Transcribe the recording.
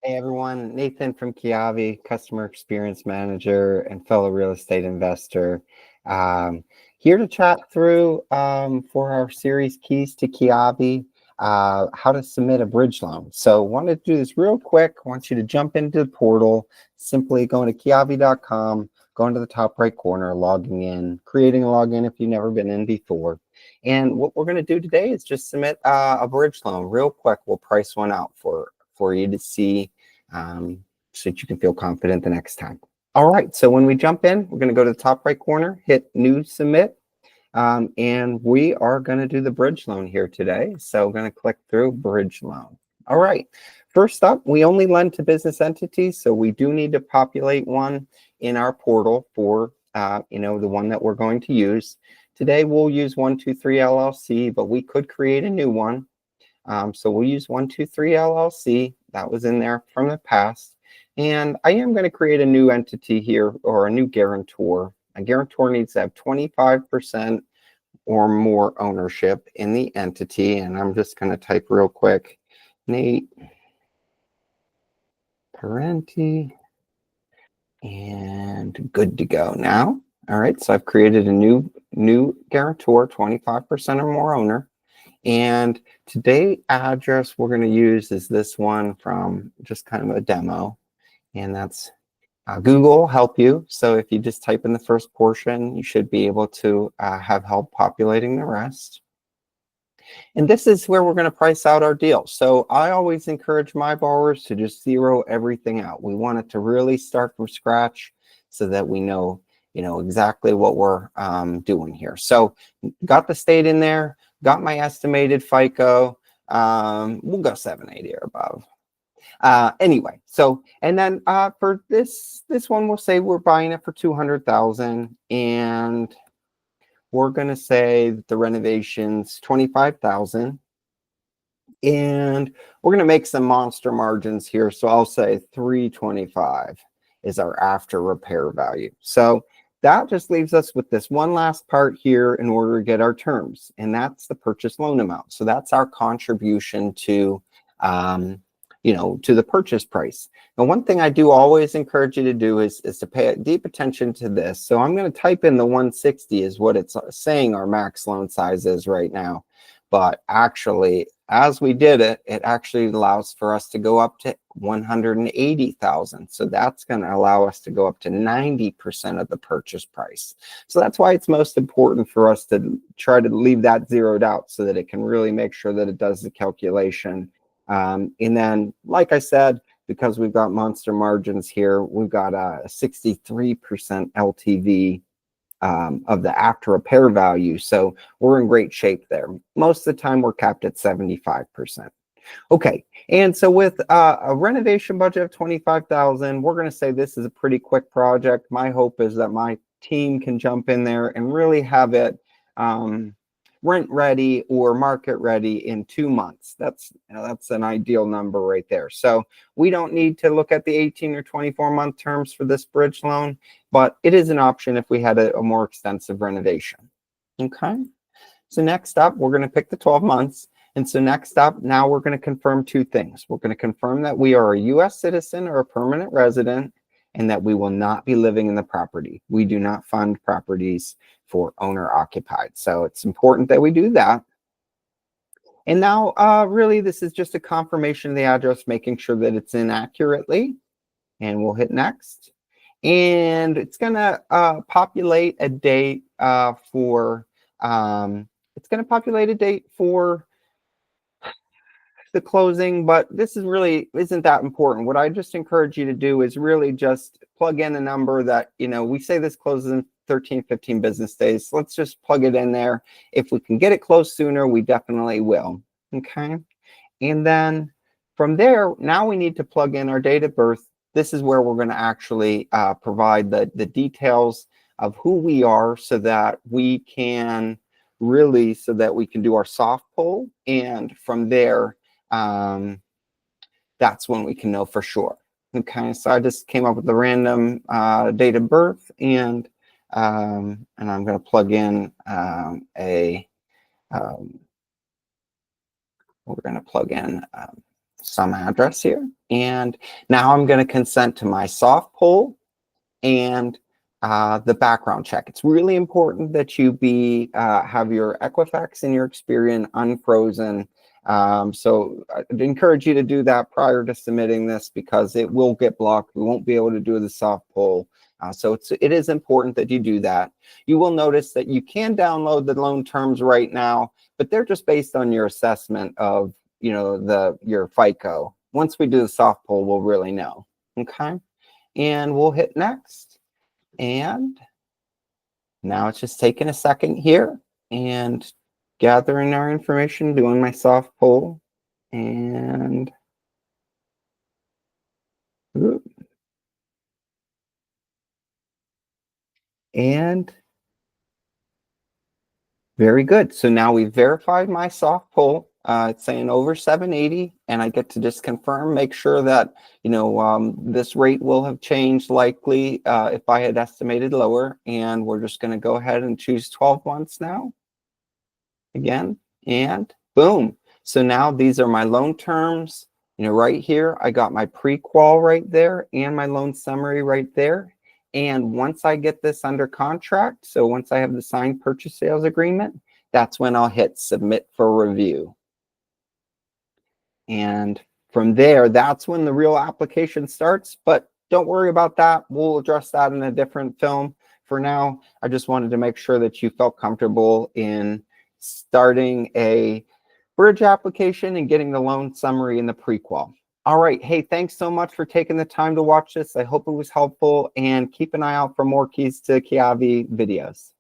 Hey everyone, Nathan from Kiavi, Customer Experience Manager and fellow real estate investor. Um, Here to chat through for our series Keys to Kiavi, how to submit a bridge loan. So wanted to do this real quick. I want you to jump into the portal, simply going to kiavi.com, going to the top right corner, logging in, creating a login if you've never been in before. And what we're going to do today is just submit a bridge loan real quick. We'll price one out for you to see so that you can feel confident the next time. All right, so when we jump in, we're going to go to the top right corner, hit New Submit, and we are going to do the bridge loan here today. So we're going to click through Bridge Loan. All right, first up, we only lend to business entities, so we do need to populate one in our portal for the one that we're going to use. Today we'll use 123 LLC, but we could create a new one. So we'll use 123 LLC. That was in there from the past. And I am going to create a new entity here, or a new guarantor. A guarantor needs to have 25% or more ownership in the entity. And I'm just going to type real quick, Nate Parenti, and good to go now. All right, so I've created a new guarantor, 25% or more owner. And today's address we're going to use is this one from just kind of a demo. And that's Google will help you. So if you just type in the first portion, you should be able to have help populating the rest. And this is where we're going to price out our deal. So I always encourage my borrowers to just zero everything out. We want it to really start from scratch so that we know, exactly what we're doing here. So got the state in there, got my estimated FICO. We'll go 780 or above. Anyway, so and then for this one, we'll say we're buying it for 200,000, and we're going to say that the renovation's 25,000, and we're going to make some monster margins here. So I'll say 325 is our after repair value. So that just leaves us with this one last part here in order to get our terms, and that's the purchase loan amount. So that's our contribution to to the purchase price. Now, one thing I do always encourage you to do is to pay deep attention to this. So I'm going to type in the 160 is what it's saying our max loan size is right now. But actually, as we did it, it actually allows for us to go up to 180,000. So that's going to allow us to go up to 90% of the purchase price. So that's why it's most important for us to try to leave that zeroed out so that it can really make sure that it does the calculation. And then, like I said, because we've got monster margins here, we've got a 63% LTV of the after repair value. So we're in great shape there. Most of the time, we're capped at 75%. Okay, and so with a renovation budget of 25,000, we're going to say this is a pretty quick project. My hope is that my team can jump in there and really have it rent ready or market ready in 2 months. That's an ideal number right there. So we don't need to look at the 18 or 24 month terms for this bridge loan, but it is an option if we had a more extensive renovation. Okay, so next up, we're going to pick the 12 months. And so next up, now we're going to confirm two things. We're going to confirm that we are a U.S. citizen or a permanent resident, and that we will not be living in the property. We do not fund properties for owner occupied. So it's important that we do that. And now really this is just a confirmation of the address, making sure that it's in accurately. And we'll hit next. And it's going to populate a date for the closing, but this is really isn't that important. What I just encourage you to do is really just plug in a number that, we say this closes in 13, 15 business days. So let's just plug it in there. If we can get it closed sooner, we definitely will. Okay. And then from there, now we need to plug in our date of birth. This is where we're going to actually provide the details of who we are so that we can do our soft pull. And from there, that's when we can know for sure. Okay, so I just came up with a random date of birth, and I'm going to plug in we're going to plug in some address here. And now I'm going to consent to my soft pull and the background check. It's really important that you have your Equifax and your Experian unfrozen. So I'd encourage you to do that prior to submitting this because it will get blocked. We won't be able to do the soft pull. So it is important that you do that. You will notice that you can download the loan terms right now, but they're just based on your assessment of your FICO. Once we do the soft pull, we'll really know. Okay, and we'll hit next. And now it's just taking a second here and gathering our information, doing my soft pull, and very good. So now we've verified my soft pull. It's saying over 780, and I get to just confirm, make sure that this rate will have changed likely if I had estimated lower. And we're just going to go ahead and choose 12 months now. Again, and boom. So now these are my loan terms. Right here, I got my pre-qual right there and my loan summary right there. And once I get this under contract, so once I have the signed purchase sales agreement, that's when I'll hit submit for review. And from there, that's when the real application starts. But don't worry about that. We'll address that in a different film. For now, I just wanted to make sure that you felt comfortable in starting a bridge application and getting the loan summary and the pre-qual. All right. Hey, thanks so much for taking the time to watch this. I hope it was helpful, and keep an eye out for more Keys to Kiavi videos.